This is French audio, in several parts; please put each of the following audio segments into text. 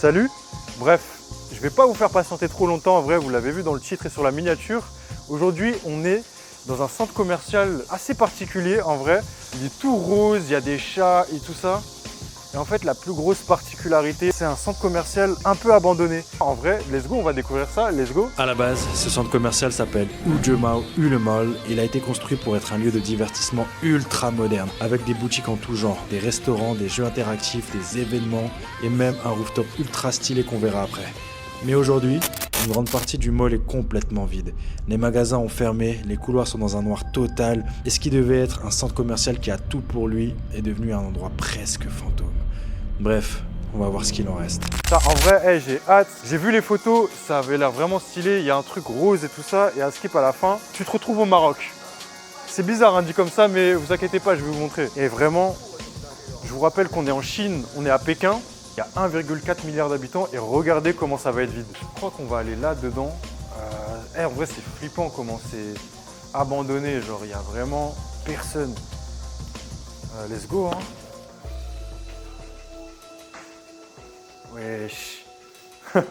Salut. Bref, je vais pas vous faire patienter trop longtemps, en vrai, vous l'avez vu dans le titre et sur la miniature. Aujourd'hui, on est dans un centre commercial assez particulier, en vrai. Il est tout rose, il y a des chats et tout ça. Et en fait, la plus grosse particularité, c'est un centre commercial un peu abandonné. En vrai, let's go, on va découvrir ça, let's go. À la base, ce centre commercial s'appelle Ujemao Ulemol. Il a été construit pour être un lieu de divertissement ultra moderne, avec des boutiques en tout genre, des restaurants, des jeux interactifs, des événements et même un rooftop ultra stylé qu'on verra après. Mais aujourd'hui, une grande partie du mall est complètement vide. Les magasins ont fermé, les couloirs sont dans un noir total, et ce qui devait être un centre commercial qui a tout pour lui est devenu un endroit presque fantôme. Bref, on va voir ce qu'il en reste. Ça, en vrai, j'ai hâte. J'ai vu les photos, ça avait l'air vraiment stylé. Il y a un truc rose et tout ça. Et à skip à la fin, tu te retrouves au Maroc. C'est bizarre, hein, dit comme ça, mais vous inquiétez pas, je vais vous montrer. Et vraiment, je vous rappelle qu'on est en Chine, on est à Pékin. Il y a 1,4 milliard d'habitants et regardez comment ça va être vide. Je crois qu'on va aller là-dedans. En vrai, c'est flippant comment c'est abandonné. Genre, il n'y a vraiment personne. Let's go, hein. Wesh. Je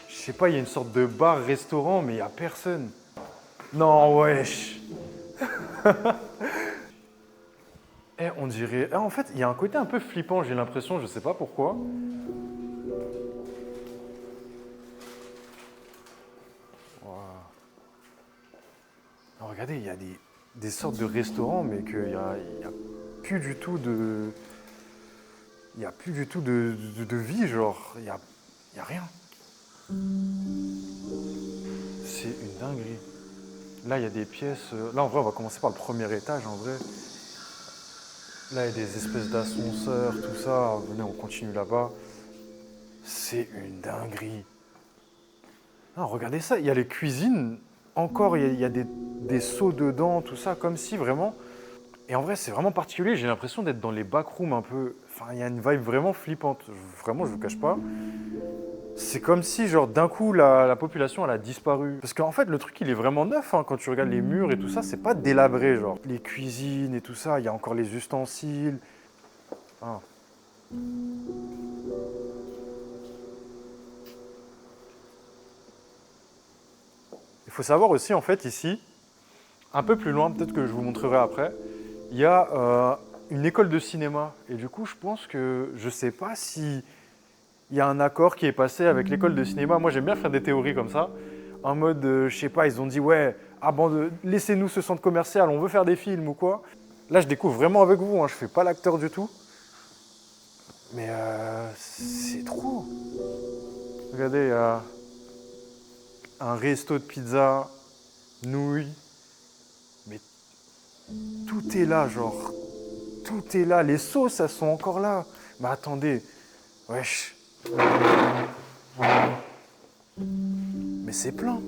sais pas, il y a une sorte de bar-restaurant, mais il n'y a personne. Non, wesh. On dirait... en fait, il y a un côté un peu flippant, j'ai l'impression, je sais pas pourquoi. Wow. Alors, regardez, il y a des sortes de restaurants, mais qu'il y a plus du tout de... Il n'y a plus du tout de vie, genre, il n'y a rien. C'est une dinguerie. Là, il y a des pièces... Là, en vrai, on va commencer par le premier étage, en vrai. Là, il y a des espèces d'ascenseurs, tout ça. Venez, on continue là-bas. C'est une dinguerie. Ah, regardez ça, il y a les cuisines. Encore, il y a des seaux dedans, tout ça, comme si vraiment... Et en vrai, c'est vraiment particulier. J'ai l'impression d'être dans les backrooms un peu... Enfin, il y a une vibe vraiment flippante. Vraiment, je vous cache pas. C'est comme si, genre, d'un coup, la population, elle a disparu. Parce qu'en fait, le truc, il est vraiment neuf, hein. Quand tu regardes les murs et tout ça, c'est pas délabré, genre. Les cuisines et tout ça, il y a encore les ustensiles. Ah. Il faut savoir aussi, en fait, ici, un peu plus loin, peut-être que je vous montrerai après, il y a une école de cinéma. Et du coup, je pense que, je sais pas si... Il y a un accord qui est passé avec l'école de cinéma. Moi, j'aime bien faire des théories comme ça. En mode, je sais pas, ils ont dit, ouais, laissez-nous ce centre commercial, on veut faire des films ou quoi. Là, je découvre vraiment avec vous, hein, je fais pas l'acteur du tout. Mais c'est trop. Regardez, il y a un resto de pizza, nouilles. Mais tout est là, genre. Tout est là. Les sauces, elles sont encore là. Mais attendez, wesh. Mais c'est plein.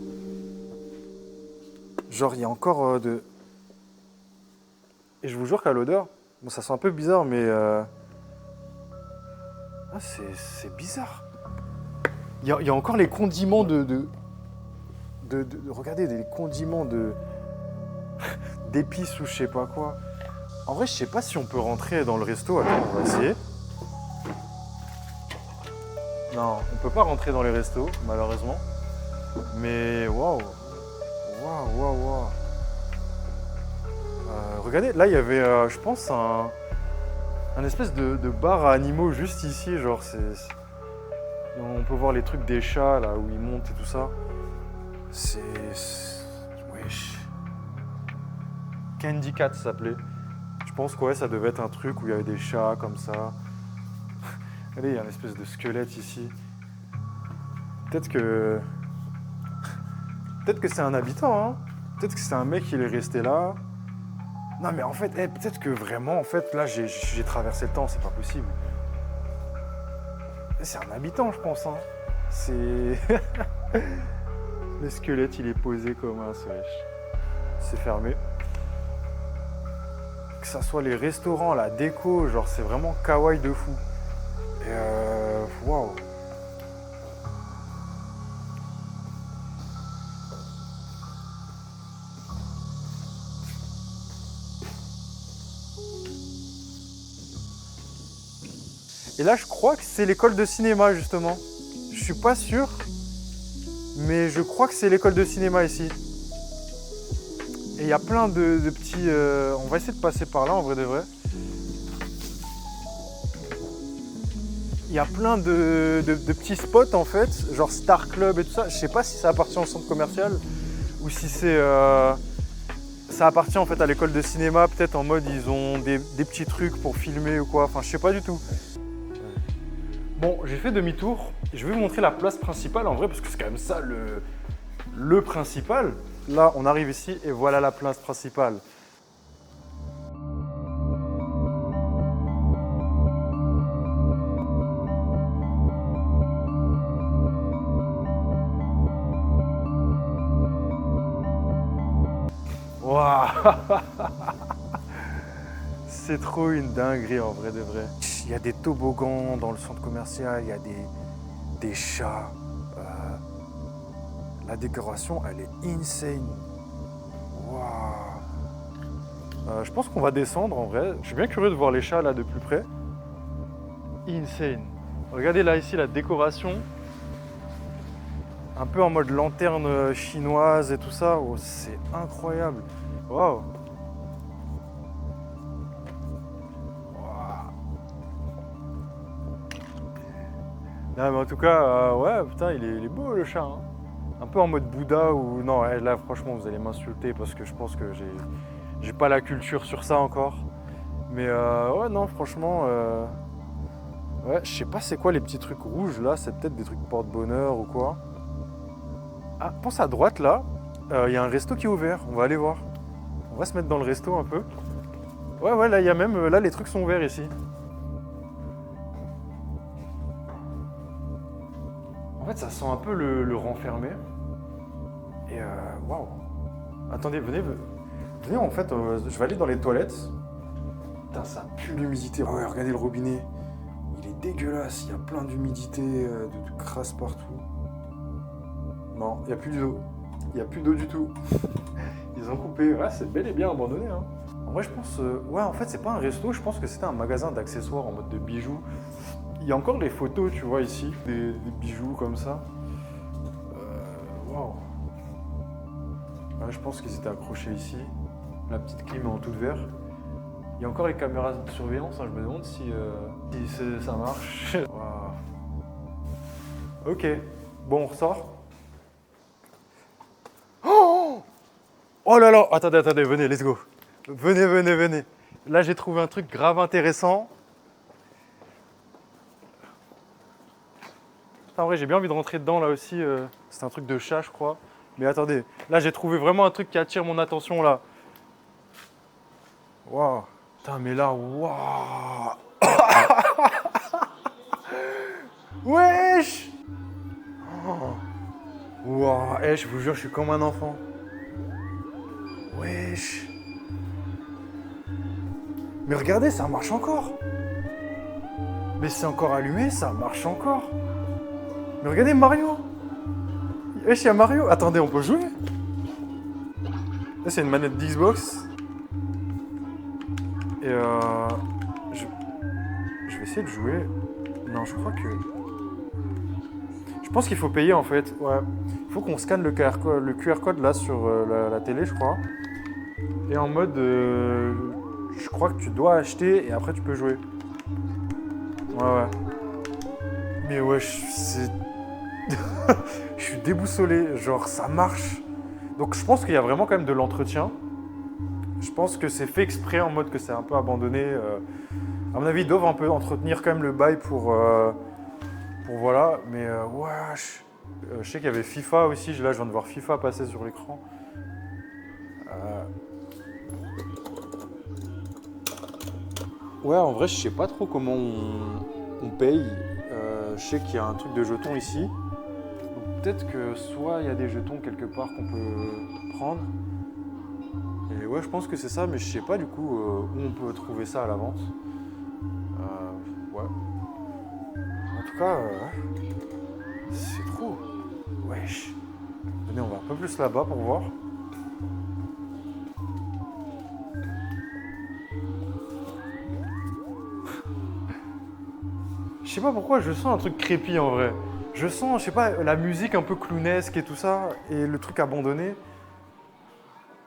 Genre, il y a encore de... Et je vous jure qu'à l'odeur, bon, ça sent un peu bizarre, mais... Ah, c'est bizarre. Il y a encore les condiments regardez, des condiments d'épices ou je sais pas quoi. En vrai, je sais pas si on peut rentrer dans le resto. Attends, on va essayer. Non, on peut pas rentrer dans les restos, malheureusement. Mais waouh. Waouh, waouh, waouh. Regardez, là, il y avait, je pense, un espèce de bar à animaux juste ici. Genre, on peut voir les trucs des chats, là, où ils montent et tout ça. Wesh. Candy Cat, ça s'appelait. Je pense que ouais, ça devait être un truc où il y avait des chats comme ça. Regardez, il y a une espèce de squelette ici. Peut-être que... Peut-être que c'est un habitant, hein. Peut-être que c'est un mec qui est resté là. Non, mais en fait, peut-être que vraiment, en fait, là, j'ai traversé le temps, c'est pas possible. C'est un habitant, je pense, hein. C'est... Le squelette, il est posé comme un wesh. C'est fermé. Que ça soit les restaurants, la déco, genre, c'est vraiment kawaii de fou. Et waouh. Et là, je crois que c'est l'école de cinéma, justement. Je suis pas sûr, mais je crois que c'est l'école de cinéma ici. Et il y a plein de petits... on va essayer de passer par là, en vrai de vrai. Il y a plein de petits spots, en fait, genre Star Club et tout ça. Je sais pas si ça appartient au centre commercial ou si c'est... ça appartient en fait à l'école de cinéma, peut-être en mode ils ont des petits trucs pour filmer ou quoi, enfin je sais pas du tout. Bon, j'ai fait demi-tour, je vais vous montrer la place principale en vrai parce que c'est quand même ça le principal. Là, on arrive ici et voilà la place principale. Waouh. C'est trop une dinguerie en vrai de vrai. Il y a des toboggans dans le centre commercial, il y a des chats. La décoration, elle est insane. Waouh. Je pense qu'on va descendre en vrai. Je suis bien curieux de voir les chats là de plus près. Insane. Regardez là ici la décoration. Un peu en mode lanterne chinoise et tout ça. Oh, c'est incroyable. Waouh. Non, mais en tout cas, ouais, putain, il est beau le chat. Hein. Un peu en mode Bouddha ou non, là franchement vous allez m'insulter parce que je pense que j'ai pas la culture sur ça encore. Mais ouais, non, franchement, ouais, je sais pas c'est quoi les petits trucs rouges là, c'est peut-être des trucs porte-bonheur ou quoi. Ah, pense à droite là, il y a un resto qui est ouvert, on va aller voir. On va se mettre dans le resto un peu. Ouais, ouais, là il y a même, là les trucs sont ouverts ici. En fait, ça sent un peu le renfermé. Et waouh. Attendez, venez, en fait, je vais aller dans les toilettes. Putain, ça pue l'humidité. Ouais, regardez le robinet. Il est dégueulasse, il y a plein d'humidité, de crasse partout. Non, il n'y a plus d'eau. Il n'y a plus d'eau du tout. Ils ont coupé. Ouais, c'est bel et bien abandonné. Hein. En vrai, je pense... ouais, en fait, c'est pas un resto. Je pense que c'était un magasin d'accessoires en mode de bijoux. Il y a encore les photos, tu vois, ici. Des bijoux comme ça. Waouh. Ouais, je pense qu'ils étaient accrochés ici. La petite clim en tout vert. Il y a encore les caméras de surveillance. Hein, je me demande si ça marche. Waouh. Ok. Bon, on ressort. Oh là là. Attendez, venez, let's go. Venez. Là, j'ai trouvé un truc grave intéressant. En vrai, j'ai bien envie de rentrer dedans là aussi. C'est un truc de chat, je crois. Mais attendez, là, j'ai trouvé vraiment un truc qui attire mon attention là. Waouh. Putain, mais là, waouh. Wesh. Waouh. Eh, je vous jure, je suis comme un enfant. Wesh. Mais regardez, ça marche encore. Mais c'est encore allumé, ça marche encore. Mais regardez Mario. Wesh, il y a Mario. Attendez, on peut jouer. Là, c'est une manette d'Xbox. Et je vais essayer de jouer. Non, je crois que... Je pense qu'il faut payer en fait. Ouais. Il faut qu'on scanne le QR code là sur la télé, je crois. Et en mode... je crois que tu dois acheter et après tu peux jouer. Ouais. Mais ouais, c'est... je suis déboussolé. Genre, ça marche. Donc je pense qu'il y a vraiment quand même de l'entretien. Je pense que c'est fait exprès en mode que c'est un peu abandonné. À mon avis, ils doivent un peu entretenir quand même le bail pour voilà. Mais ouais, je sais qu'il y avait FIFA aussi. Là, je viens de voir FIFA passer sur l'écran. Ouais, en vrai, je sais pas trop comment on paye. Je sais qu'il y a un truc de jetons ici. Donc peut-être que soit il y a des jetons quelque part qu'on peut prendre. Et ouais, je pense que c'est ça, mais je sais pas du coup où on peut trouver ça à la vente. Ouais. En tout cas, c'est trop. Wesh. Venez, on va un peu plus là-bas pour voir. Je sais pas pourquoi, je sens un truc crépi en vrai. Je sens, je sais pas, la musique un peu clownesque et tout ça, et le truc abandonné.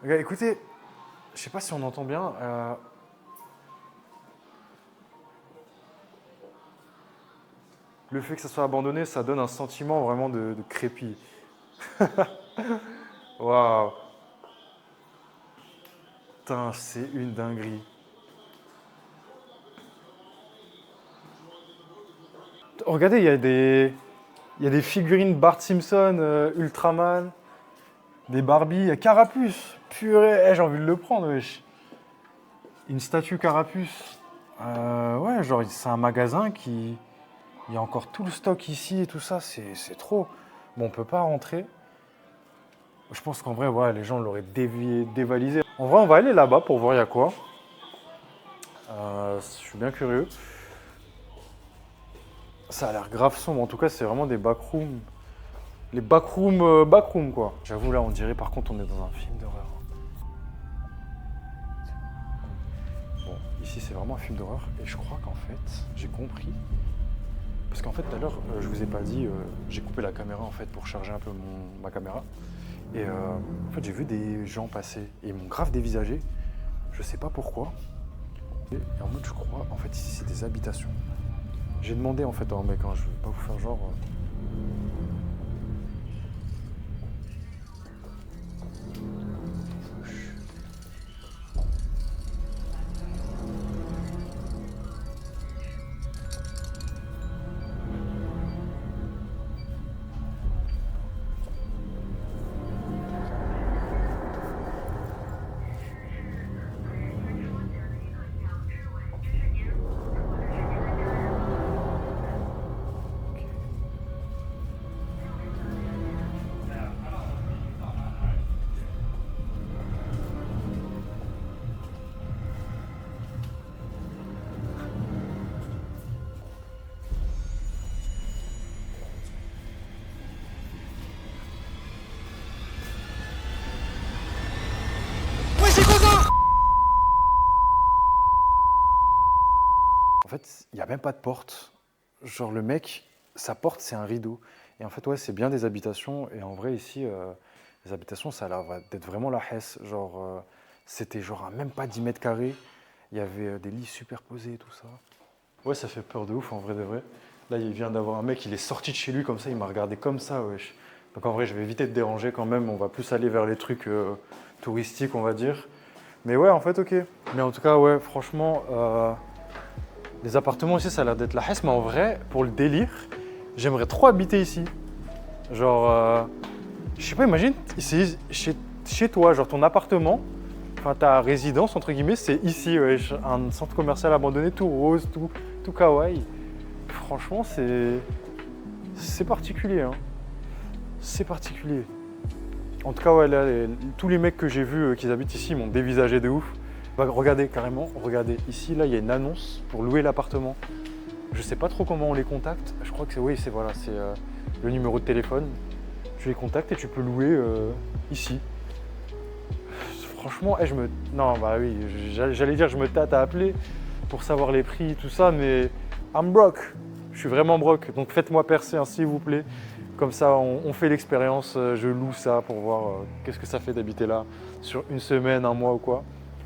Regarde, écoutez, je sais pas si on entend bien. Le fait que ça soit abandonné, ça donne un sentiment vraiment de crépi. Waouh. Putain, c'est une dinguerie. Regardez, il y a des figurines Bart Simpson, Ultraman, des Barbie, il y a Carapuce. Purée, j'ai envie de le prendre, wesh. Une statue Carapuce. Ouais, genre, c'est un magasin qui... Il y a encore tout le stock ici et tout ça, c'est trop. Bon, on peut pas rentrer. Je pense qu'en vrai, ouais, les gens l'auraient dévalisé. En vrai, on va aller là-bas pour voir il y a quoi. Je suis bien curieux. Ça a l'air grave sombre. En tout cas, c'est vraiment des backrooms. Les backrooms quoi. J'avoue, là, on dirait par contre, on est dans un film d'horreur. Bon, ici, c'est vraiment un film d'horreur. Et je crois qu'en fait, j'ai compris. Parce qu'en fait, tout à l'heure, je vous ai pas dit, j'ai coupé la caméra en fait pour charger un peu ma caméra. Et en fait, j'ai vu des gens passer et ils m'ont grave dévisagé. Je sais pas pourquoi. Et en mode, je crois, en fait, ici, c'est des habitations. J'ai demandé en fait à un mec, hein, je vais pas vous faire genre. En fait, il n'y a même pas de porte. Genre le mec, sa porte, c'est un rideau. Et en fait, ouais, c'est bien des habitations. Et en vrai, ici, les habitations, ça a l'air d'être vraiment la Hesse. Genre, c'était genre à même pas 10 mètres carrés. Il y avait des lits superposés et tout ça. Ouais, ça fait peur de ouf, en vrai de vrai. Là, il vient d'avoir un mec, il est sorti de chez lui comme ça, il m'a regardé comme ça, wesh. Donc en vrai, je vais éviter de déranger quand même. On va plus aller vers les trucs touristiques, on va dire. Mais ouais, en fait, ok. Mais en tout cas, ouais, franchement... les appartements ici, ça a l'air d'être la Hesse, mais en vrai, pour le délire, j'aimerais trop habiter ici. Genre, je sais pas, imagine, c'est chez toi, genre ton appartement, enfin ta résidence, entre guillemets, c'est ici, ouais, un centre commercial abandonné, tout rose, tout kawaii. Franchement, c'est particulier, hein. C'est particulier. En tout cas, ouais, là, tous les mecs que j'ai vus qui habitent ici m'ont dévisagé de ouf. Bah, regardez carrément, regardez, ici là il y a une annonce pour louer l'appartement. Je sais pas trop comment on les contacte, je crois que c'est oui, c'est voilà, c'est le numéro de téléphone. Tu les contactes et tu peux louer ici. Franchement, non bah oui, j'allais dire je me tâte à appeler pour savoir les prix, tout ça, mais I'm broke. Je suis vraiment broke, donc faites-moi percer hein, s'il vous plaît. Comme ça, on fait l'expérience, je loue ça pour voir qu'est-ce que ça fait d'habiter là sur une semaine, un mois ou quoi.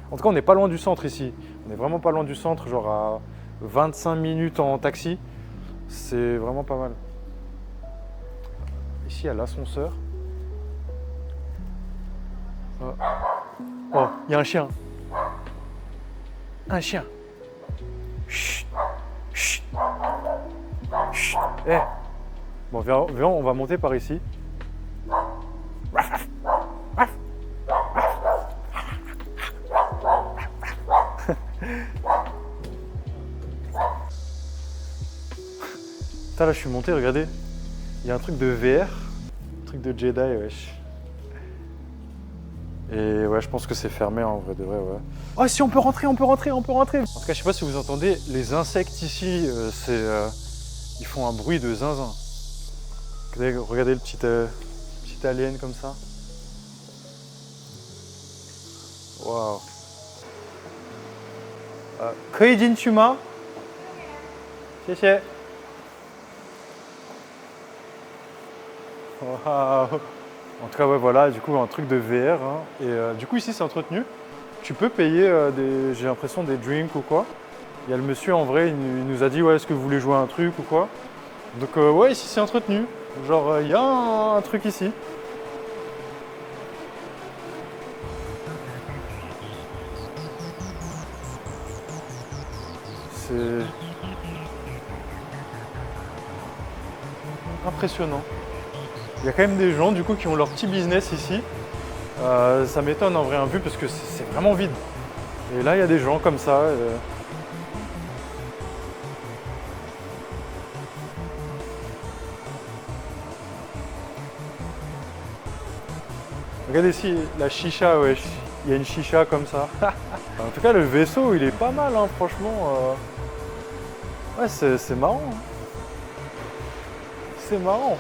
En tout cas, on n'est pas loin du centre ici. On n'est vraiment pas loin du centre, genre à 25 minutes en taxi. C'est vraiment pas mal. Ici, il y a l'ascenseur. Oh, il y a un chien. Un chien. Chut. Chut. Chut. Eh. Bon, viens, on va monter par ici. Putain, là, je suis monté, regardez. Il y a un truc de VR, un truc de Jedi, wesh. Et ouais, je pense que c'est fermé en vrai de vrai, ouais. Oh, si, on peut rentrer, on peut rentrer, on peut rentrer. En tout cas, je sais pas si vous entendez, les insectes ici, ils font un bruit de zinzin. Regardez le petit alien comme ça. Waouh. 可以进去吗？谢谢。Waouh. En tout cas, ouais, voilà, du coup, un truc de VR. Hein. Et du coup, ici, c'est entretenu. Tu peux payer, j'ai l'impression, des drinks ou quoi. Il y a le monsieur, en vrai, il nous a dit, ouais, est-ce que vous voulez jouer à un truc ou quoi. Donc, ouais, ici, c'est entretenu. Genre, il y a un truc ici. C'est impressionnant. Il y a quand même des gens, du coup, qui ont leur petit business ici. Ça m'étonne en vrai, un vu, parce que c'est vraiment vide. Et là, il y a des gens comme ça. Regardez ici, la chicha, wesh. Il y a une chicha comme ça. En tout cas, le vaisseau, il est pas mal, hein, franchement. Ouais, c'est marrant. Hein. C'est marrant.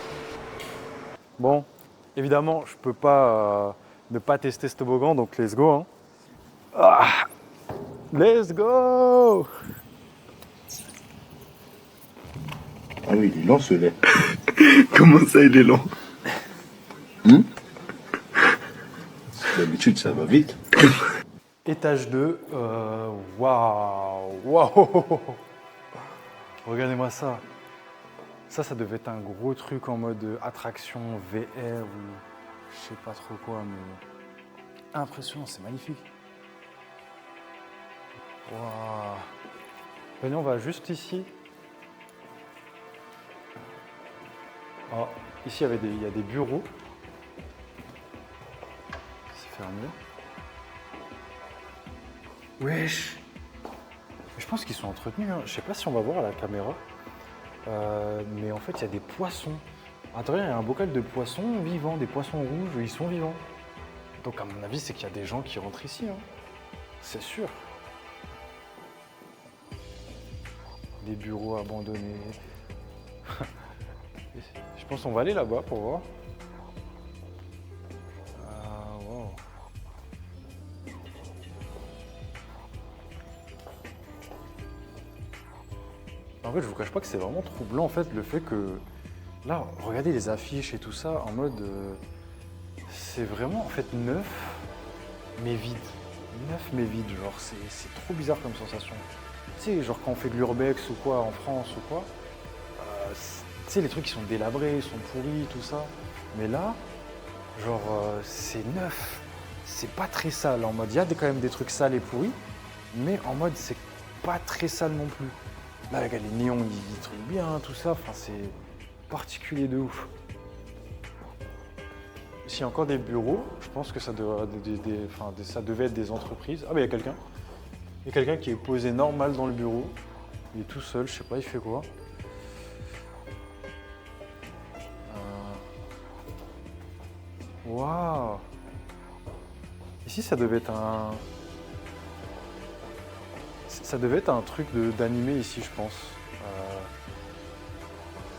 Bon, évidemment, je peux pas ne pas tester ce toboggan, donc let's go. Hein. Ah, let's go! Ah oui, il est lent ce lait. Comment ça, il est lent? D'habitude, ça va vite. Étage 2, waouh! Waouh! Regardez-moi ça. Ça devait être un gros truc en mode attraction VR ou je sais pas trop quoi, mais impressionnant, c'est magnifique. Waouh! Venez, on va juste ici. Oh, ici, il y a des bureaux. C'est fermé. Wesh! Je pense qu'ils sont entretenus. Hein. Je sais pas si on va voir à la caméra. Mais en fait, il y a des poissons. À l'intérieur, il y a un bocal de poissons vivants, des poissons rouges, ils sont vivants. Donc, à mon avis, c'est qu'il y a des gens qui rentrent ici. Hein. C'est sûr. Des bureaux abandonnés. Je pense qu'on va aller là-bas pour voir. Ah, wow. En fait, je vous cache pas que c'est vraiment troublant, en fait, le fait que... Là, regardez les affiches et tout ça, en mode... c'est vraiment, en fait, neuf, mais vide. Neuf, mais vide, genre, c'est trop bizarre comme sensation. Tu sais, genre quand on fait de l'urbex ou quoi, en France ou quoi, tu sais, les trucs qui sont délabrés, ils sont pourris, tout ça. Mais là, genre, c'est neuf. C'est pas très sale, en mode, il y a quand même des trucs sales et pourris, mais en mode, c'est pas très sale non plus. Là, regarde, les néons, ils truquent bien, tout ça, enfin, c'est particulier de ouf. S'il y a encore des bureaux, je pense que ça, ça devait être des entreprises. Ah, mais il y a quelqu'un. Il y a quelqu'un qui est posé normal dans le bureau. Il est tout seul, je sais pas, il fait quoi. Waouh! Ici, ça devait être un... Ça devait être un truc d'animé ici, je pense.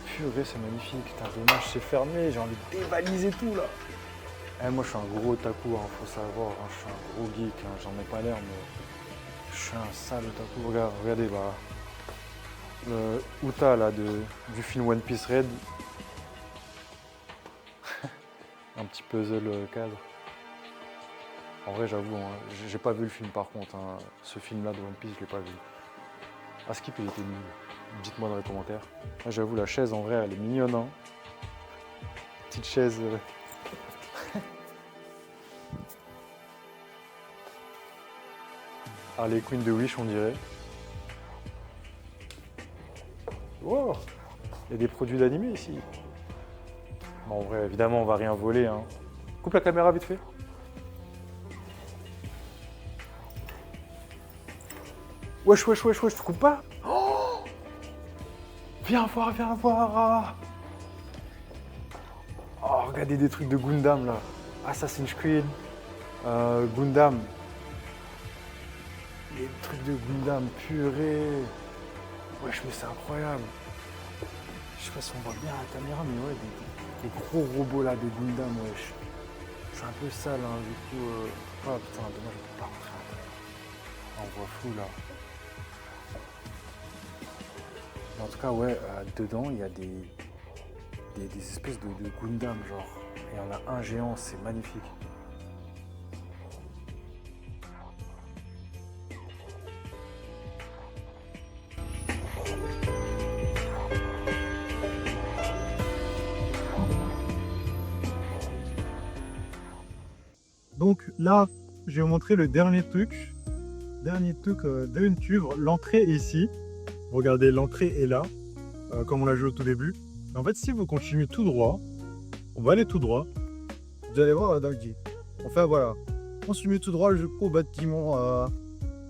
Purée, c'est magnifique. Putain, dommage, c'est fermé. J'ai envie de dévaliser tout, là. Eh, moi, je suis un gros otaku, hein, faut savoir. Hein, je suis un gros geek. Hein, j'en ai pas l'air, mais je suis un sale otaku. Regardez, bah... Uta, là, du film One Piece Red. Un petit puzzle cadre. En vrai, j'avoue, hein, j'ai pas vu le film par contre. Hein. Ce film-là de One Piece, je l'ai pas vu. Askip, il était nul. Dites-moi dans les commentaires. Moi, j'avoue, la chaise, en vrai, elle est mignonne. Hein. Petite chaise. Harley Quinn de Wish, on dirait. Wow! Il y a des produits d'animé ici. Bon, en vrai, évidemment, on va rien voler. Hein. Coupe la caméra vite fait. Wesh, wesh, wesh, wesh, tu coupes pas? Oh, viens voir, viens voir. Oh, regardez des trucs de Gundam là. Assassin's Creed, Gundam. Les trucs de Gundam, purée. Wesh, mais c'est incroyable. Je sais pas si on voit bien à la caméra, mais ouais, des gros robots là de Gundam, wesh. C'est un peu sale, hein, du coup. Oh putain, dommage, je peux pas rentrer. On voit flou là. En tout cas, ouais, dedans, il y a des des espèces de Gundam, genre. Et il y en a un géant, c'est magnifique. Donc là, je vais vous montrer le dernier truc. Dernier truc d'une cuve. L'entrée est ici. Regardez, l'entrée est là, comme on l'a joué au tout début. En fait, si vous continuez tout droit, on va aller tout droit. Vous allez voir la dinguerie. Enfin voilà, on se met tout droit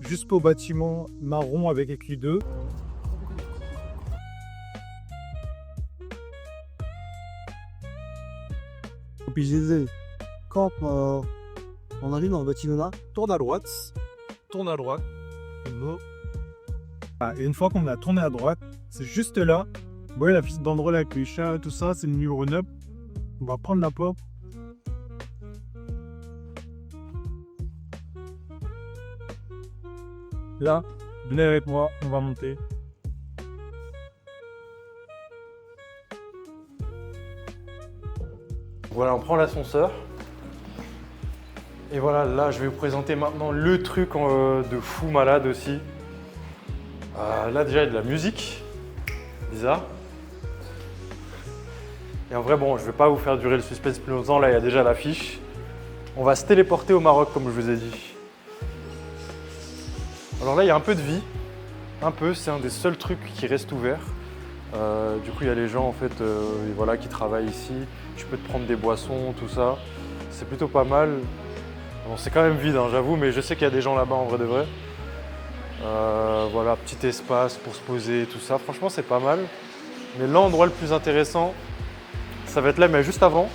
jusqu'au bâtiment marron avec écrit 2. Puis je disais, quand on arrive dans le bâtiment là, tourne à droite, et une fois qu'on a tourné à droite, c'est juste là. Vous voyez la piste d'endroit là avec les chats et tout ça, c'est le numéro 9. On va prendre la porte. Là, venez avec moi, on va monter. Voilà, on prend l'ascenseur. Et voilà, là, je vais vous présenter maintenant le truc de fou malade aussi. Là, déjà, il y a de la musique. Bizarre. Et en vrai, bon, je vais pas vous faire durer le suspense plus longtemps. Là, il y a déjà l'affiche. On va se téléporter au Maroc, comme je vous ai dit. Alors là, il y a un peu de vie. Un peu, c'est un des seuls trucs qui reste ouvert. Du coup, il y a les gens en fait, voilà, qui travaillent ici. Tu peux te prendre des boissons, tout ça. C'est plutôt pas mal. Bon, c'est quand même vide, hein, j'avoue, mais je sais qu'il y a des gens là-bas en vrai de vrai. Voilà, petit espace pour se poser, tout ça. Franchement, c'est pas mal. Mais l'endroit le plus intéressant, ça va être là, mais juste avant.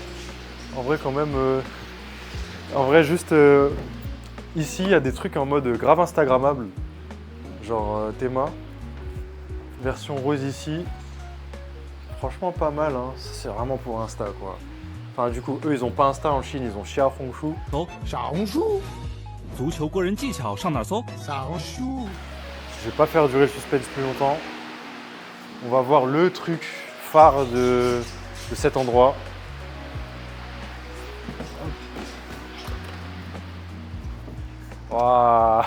En vrai, quand même. En vrai, juste ici, il y a des trucs en mode grave Instagrammable. Genre Théma. Version rose ici. Franchement, pas mal, hein. C'est vraiment pour Insta, quoi. Enfin, du coup, eux, ils ont pas Insta en Chine, ils ont Xiaohongshu. 走，小红书，足球个人技巧上哪儿搜？小红书， Je vais pas faire durer le suspense plus longtemps. On va voir le truc phare de cet endroit. Waouh.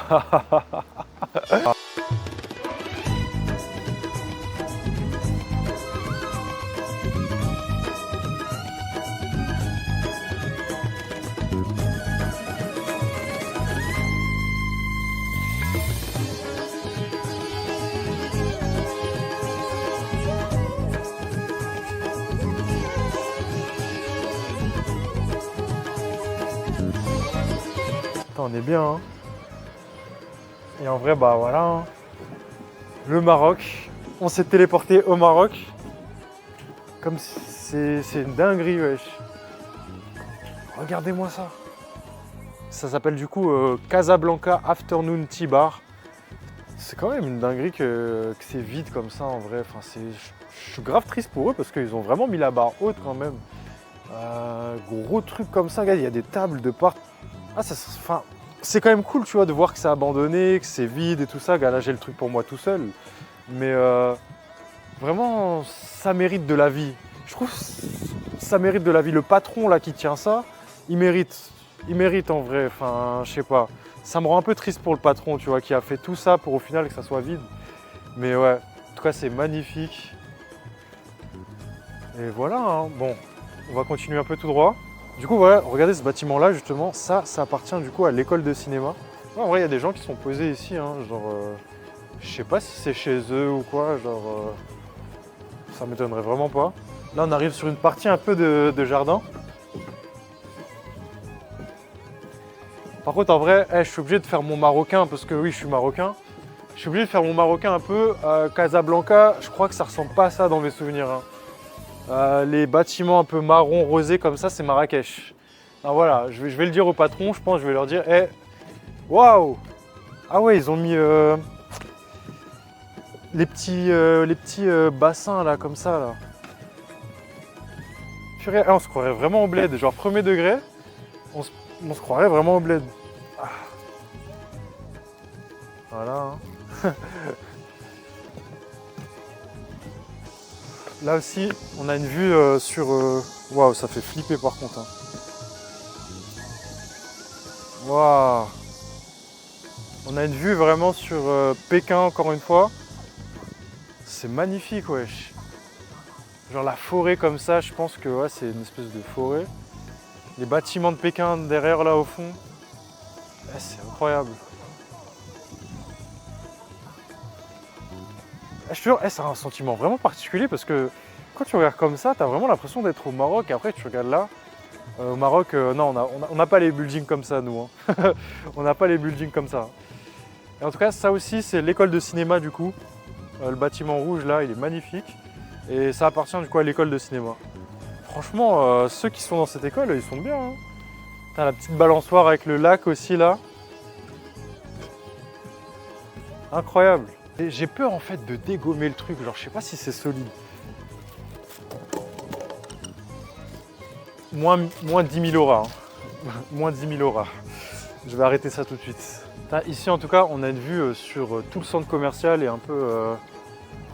On est bien, hein. Et en vrai, bah voilà, hein. Le Maroc. On s'est téléporté au Maroc. Comme si c'est une dinguerie, wesh. Regardez-moi ça. Ça s'appelle du coup Casablanca Afternoon Tea Bar. C'est quand même une dinguerie que c'est vide comme ça en vrai. Enfin, je suis grave triste pour eux parce qu'ils ont vraiment mis la barre haute quand même. Gros truc comme ça, regarde, il y a des tables de part. Ah, enfin, c'est quand même cool, tu vois, de voir que c'est abandonné, que c'est vide et tout ça. Là, j'ai le truc pour moi tout seul. Mais vraiment, ça mérite de la vie. Je trouve que ça mérite de la vie. Le patron là qui tient ça, il mérite en vrai. Enfin, je sais pas. Ça me rend un peu triste pour le patron, tu vois, qui a fait tout ça pour au final que ça soit vide. Mais ouais, en tout cas, c'est magnifique. Et voilà, hein. Bon, on va continuer un peu tout droit. Du coup, voilà, regardez ce bâtiment-là, justement, ça appartient du coup à l'école de cinéma. Ouais, en vrai, il y a des gens qui sont posés ici, hein, genre, je sais pas si c'est chez eux ou quoi, genre, ça m'étonnerait vraiment pas. Là, on arrive sur une partie un peu de jardin. Par contre, en vrai, je suis obligé de faire mon marocain, parce que oui, je suis marocain. Je suis obligé de faire mon marocain un peu. Casablanca, je crois que ça ressemble pas à ça dans mes souvenirs, hein. Les bâtiments un peu marron rosé comme ça, c'est Marrakech. Alors voilà, je vais le dire au patron, je pense, je vais leur dire, hey, waouh! Ah ouais, ils ont mis les petits bassins là, comme ça là. Purée, on se croirait vraiment au bled, genre premier degré, on se croirait vraiment au bled. Ah. Voilà. Hein. Là aussi, on a une vue sur... Waouh, ça fait flipper par contre. Hein. Waouh. On a une vue vraiment sur Pékin encore une fois. C'est magnifique, wesh. Genre la forêt comme ça, je pense que ouais, c'est une espèce de forêt. Les bâtiments de Pékin derrière là au fond. Ouais, c'est incroyable. Je te jure, c'est un sentiment vraiment particulier parce que quand tu regardes comme ça, tu as vraiment l'impression d'être au Maroc. Et après, tu regardes là. Au Maroc, non, on n'a pas les buildings comme ça, nous. Hein. On n'a pas les buildings comme ça. Et en tout cas, ça aussi, c'est l'école de cinéma du coup. Le bâtiment rouge là, il est magnifique. Et ça appartient du coup à l'école de cinéma. Franchement, ceux qui sont dans cette école, ils sont bien. Hein. T'as la petite balançoire avec le lac aussi là. Incroyable. J'ai peur en fait de dégommer le truc, genre je sais pas si c'est solide. Moins 10 000 auras. Hein. Moins 10 000 auras. Je vais arrêter ça tout de suite. Ici en tout cas, on a une vue sur tout le centre commercial et un peu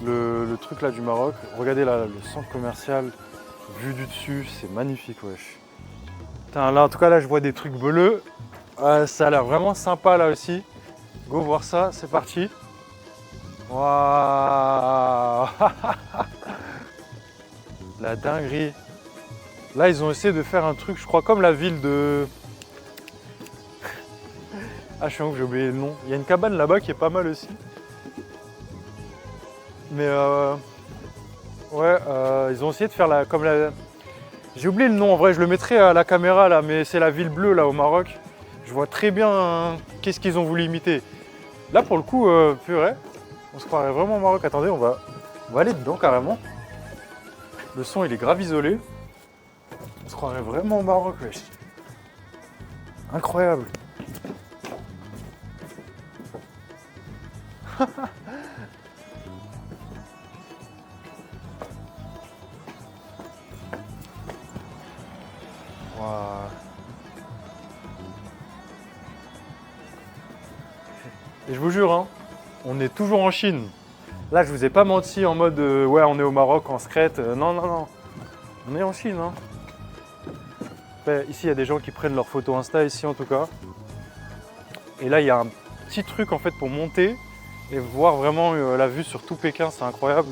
le truc là du Maroc. Regardez là, le centre commercial, vue du dessus, c'est magnifique, wesh. Là en tout cas, là je vois des trucs bleus. Ça a l'air vraiment sympa là aussi. Go voir ça, c'est parti. Waouh. La dinguerie. Là, ils ont essayé de faire un truc, je crois, comme la ville de... Ah, je suis ouf, j'ai oublié le nom. Il y a une cabane là-bas qui est pas mal aussi. Mais ouais, ils ont essayé de faire comme la... J'ai oublié le nom, en vrai, je le mettrai à la caméra là, mais c'est la ville bleue là au Maroc. Je vois très bien qu'est-ce qu'ils ont voulu imiter. Là, pour le coup, purée, on se croirait vraiment au Maroc. Attendez, on va aller dedans carrément. Le son, il est grave isolé. On se croirait vraiment au Maroc, wesh. Incroyable. Wow. Et je vous jure, hein, on est toujours en Chine. Là, je vous ai pas menti en mode ouais, on est au Maroc, en secrète. Non, non, non. On est en Chine. Hein. Ici, il y a des gens qui prennent leurs photos Insta, ici en tout cas. Et là, il y a un petit truc en fait pour monter et voir vraiment la vue sur tout Pékin, c'est incroyable.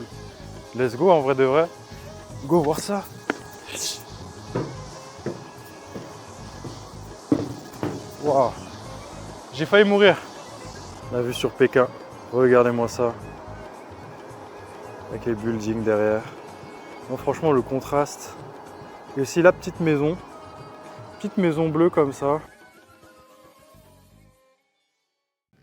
Let's go, en vrai de vrai. Go voir ça. Waouh. J'ai failli mourir. La vue sur Pékin. Regardez-moi ça. Avec les buildings derrière. Non, franchement, le contraste. Et aussi la petite maison. Petite maison bleue comme ça.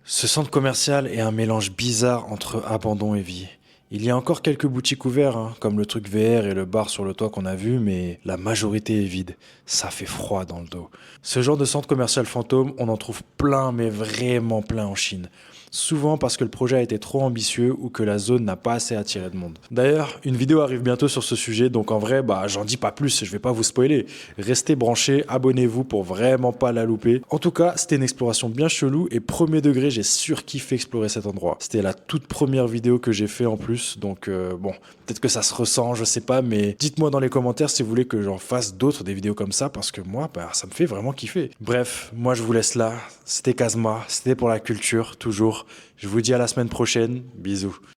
Ce centre commercial est un mélange bizarre entre abandon et vie. Il y a encore quelques boutiques ouvertes, hein, comme le truc VR et le bar sur le toit qu'on a vu, mais la majorité est vide. Ça fait froid dans le dos. Ce genre de centre commercial fantôme, on en trouve plein, mais vraiment plein en Chine. Souvent parce que le projet a été trop ambitieux ou que la zone n'a pas assez attiré de monde. D'ailleurs, une vidéo arrive bientôt sur ce sujet, donc en vrai, j'en dis pas plus, je vais pas vous spoiler. Restez branchés, abonnez-vous pour vraiment pas la louper. En tout cas, c'était une exploration bien chelou et premier degré, j'ai surkiffé explorer cet endroit. C'était la toute première vidéo que j'ai fait en plus, donc bon, peut-être que ça se ressent, je sais pas, mais dites-moi dans les commentaires si vous voulez que j'en fasse d'autres, des vidéos comme ça, parce que moi, ça me fait vraiment kiffer. Bref, moi je vous laisse là, c'était Kazma, c'était pour la culture, toujours. Je vous dis à la semaine prochaine, bisous.